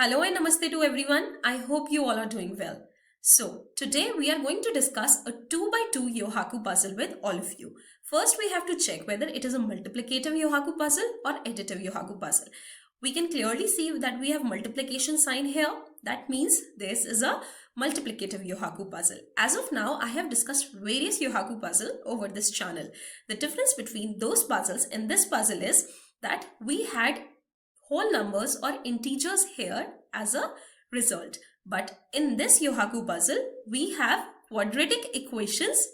Hello and namaste to everyone. I hope you all are doing well. So, today we are going to discuss a 2 by 2 Yohaku puzzle with all of you. First, we have to check whether it is a multiplicative Yohaku puzzle or additive Yohaku puzzle. We can clearly see that we have multiplication sign here. That means this is a multiplicative Yohaku puzzle. As of now, I have discussed various Yohaku puzzle over this channel. The difference between those puzzles and this puzzle is that we had whole numbers or integers here as a result. But in this Yohaku puzzle, we have quadratic equations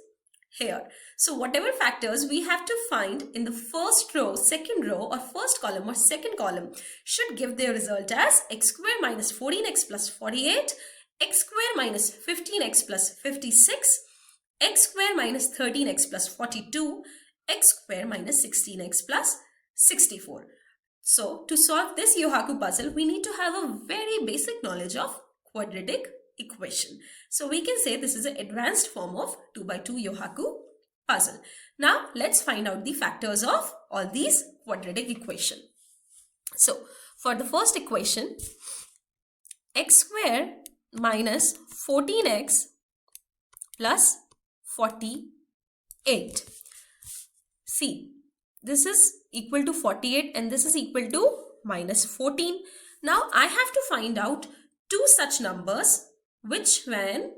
here. So whatever factors we have to find in the first row, second row or first column or second column should give their result as x square minus 14x plus 48, x square minus 15x plus 56, x square minus 13x plus 42, x square minus 16x plus 64. So, to solve this Yohaku puzzle, we need to have a very basic knowledge of quadratic equation. So, we can say this is an advanced form of 2 by 2 Yohaku puzzle. Now, let's find out the factors of all these quadratic equation. So, for the first equation, x square minus 14x plus 48. See, this is equal to 48 and this is equal to minus 14. Now I have to find out two such numbers which when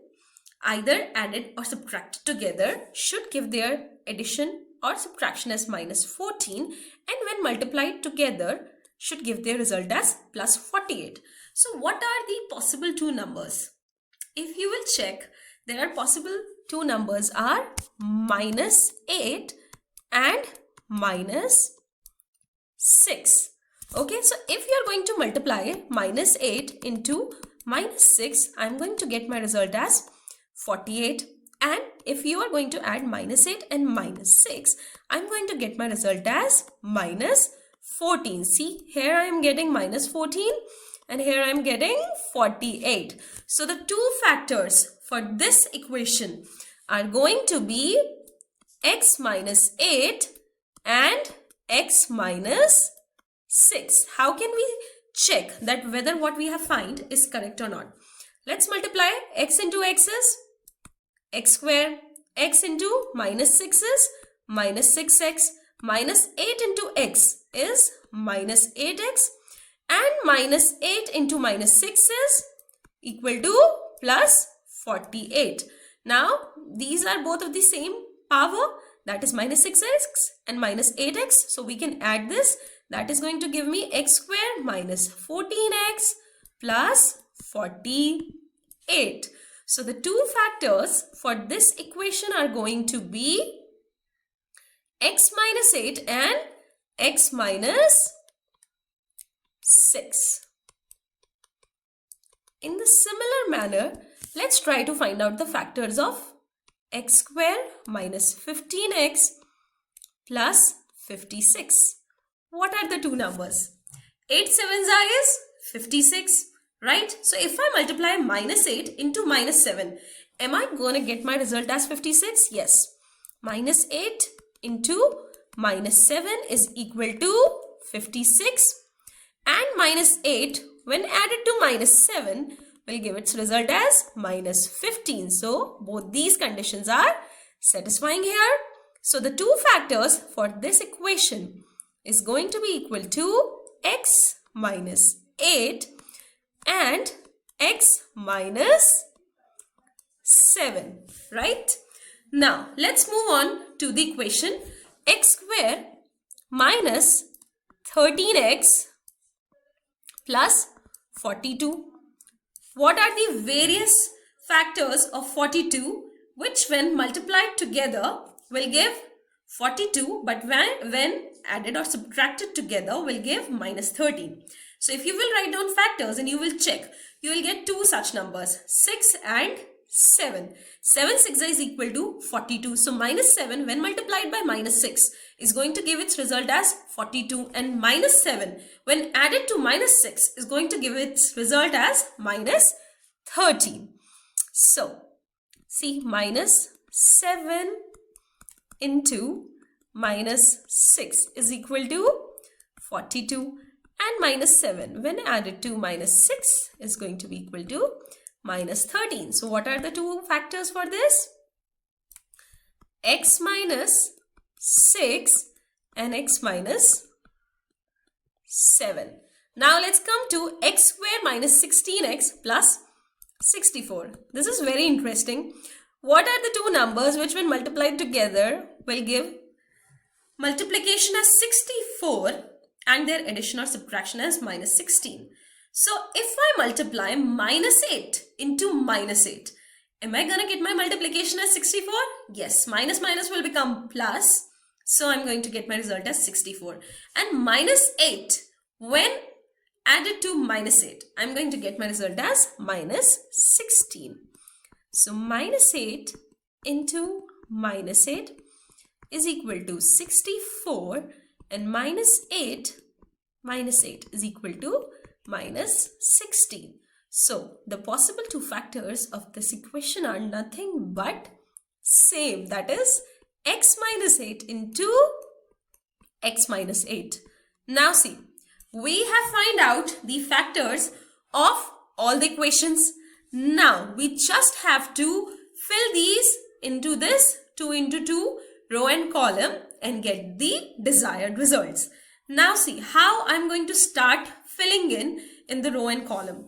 either added or subtracted together should give their addition or subtraction as minus 14 and when multiplied together should give their result as plus 48. So what are the possible two numbers? If you will check, there are possible two numbers are minus 8 and minus 6. Okay, so if you are going to multiply minus 8 into minus 6, I am going to get my result as 48. And if you are going to add minus 8 and minus 6, I am going to get my result as minus 14. See, here I am getting minus 14 and here I am getting 48. So the two factors for this equation are going to be x minus 8 and x minus 6. How can we check that whether what we have find is correct or not? Let's multiply x into x is x square, x into minus 6 is minus 6x, minus 8 into x is minus 8x and minus 8 into minus 6 is equal to plus 48. Now these are both of the same power, that is minus 6x and minus 8x. So we can add this. That is going to give me x square minus 14x plus 48. So the two factors for this equation are going to be x minus 8 and x minus 6. In the similar manner, let's try to find out the factors of x square minus 15x plus 56. What are the two numbers? 8 sevens are is 56, right? So if I multiply minus 8 into minus 7, am I going to get my result as 56? Yes. Minus 8 into minus 7 is equal to 56 and minus 8 when added to minus 7 will give its result as minus 15. So both these conditions are satisfying here. So the two factors for this equation is going to be equal to x minus 8 and x minus 7, right? Now let's move on to the equation x square minus 13x plus 42. What are the various factors of 42 which when multiplied together will give 42 but when added or subtracted together will give minus 13. So if you will write down factors and you will check, you will get two such numbers 6 and 7. 7 6 is equal to 42. So minus 7 when multiplied by minus 6 is going to give its result as 42 and minus 7 when added to minus 6 is going to give its result as minus 13. So see, minus 7 into minus 6 is equal to 42 and minus 7 when added to minus 6 is going to be equal to minus 13. So what are the two factors for this? X minus 6 and x minus 7. Now let's come to x square minus 16x plus 64. This is very interesting. What are the two numbers which when multiplied together will give multiplication as 64 and their addition or subtraction as minus 16? So if I multiply minus 8 into minus 8, am I going to get my multiplication as 64? Yes, minus minus will become plus. So I'm going to get my result as 64. And minus 8 when added to minus 8, I'm going to get my result as minus 16. So minus 8 into minus 8 is equal to 64, and minus 8 is equal to minus 16. So the possible two factors of this equation are nothing but same, that is x minus 8 into x minus 8. Now see, we have found out the factors of all the equations. Now we just have to fill these into this 2 into 2 row and column and get the desired results. Now see how I'm going to start filling in the row and column.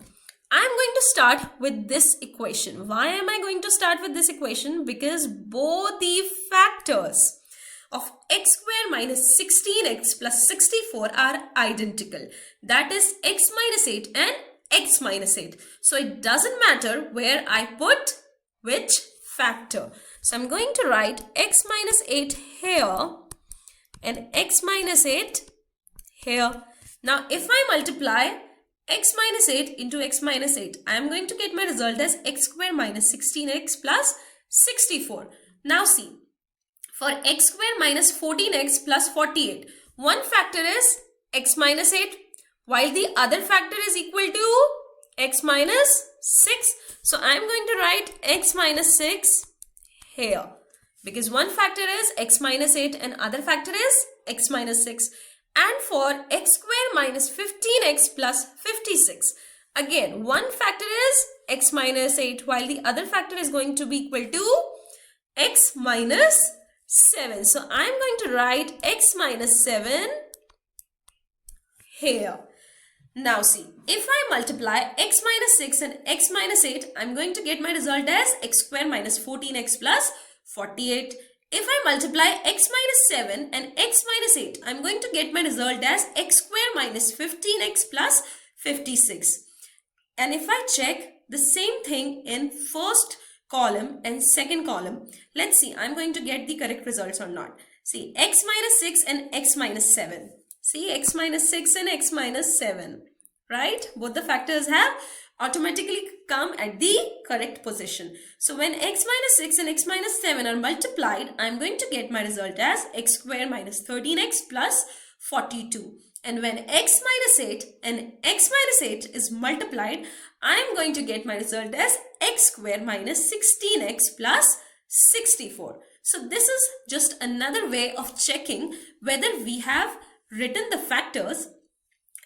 I'm going to start with this equation. Why am I going to start with this equation? Because both the factors of x square minus 16x plus 64 are identical. That is x minus 8 and x minus 8. So it doesn't matter where I put which factor. So I'm going to write x minus 8 here and x minus 8 here. Now if I multiply x minus 8 into x minus 8, I am going to get my result as x square minus 16x plus 64. Now see, for x square minus 14x plus 48, one factor is x minus 8 while the other factor is equal to x minus 6. So I am going to write x minus 6 here because one factor is x minus 8 and other factor is x minus 6. And for x square minus 15x plus 56, again one factor is x minus 8 while the other factor is going to be equal to x minus 7. So I'm going to write x minus 7 here. Now see, if I multiply x minus 6 and x minus 8, I'm going to get my result as x square minus 14x plus 48. If I multiply x minus 7 and x minus 8, I'm going to get my result as x square minus 15x plus 56. And if I check the same thing in first column and second column, let's see, I'm going to get the correct results or not. See, x minus 6 and x minus 7. See, x minus 6 and x minus 7, right? Both the factors have automatically come at the correct position. So when x minus 6 and x minus 7 are multiplied, I'm going to get my result as x square minus 13x plus 42. And when x minus 8 and x minus 8 is multiplied, I'm going to get my result as x square minus 16x plus 64. So this is just another way of checking whether we have written the factors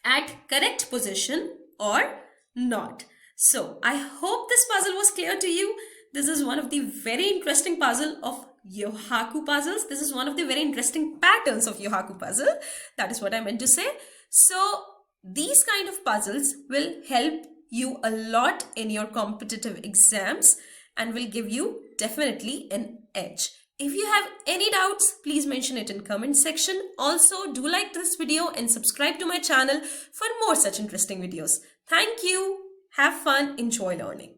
at correct position or not. So I hope this puzzle was clear to you. This is one of the very interesting puzzle of Yohaku puzzles. This is one of the very interesting patterns of Yohaku puzzle. That is what I meant to say. So these kind of puzzles will help you a lot in your competitive exams and will give you definitely an edge. If you have any doubts, please mention it in comment section. Also, do like this video and subscribe to my channel for more such interesting videos. Thank you. Have fun. Enjoy learning.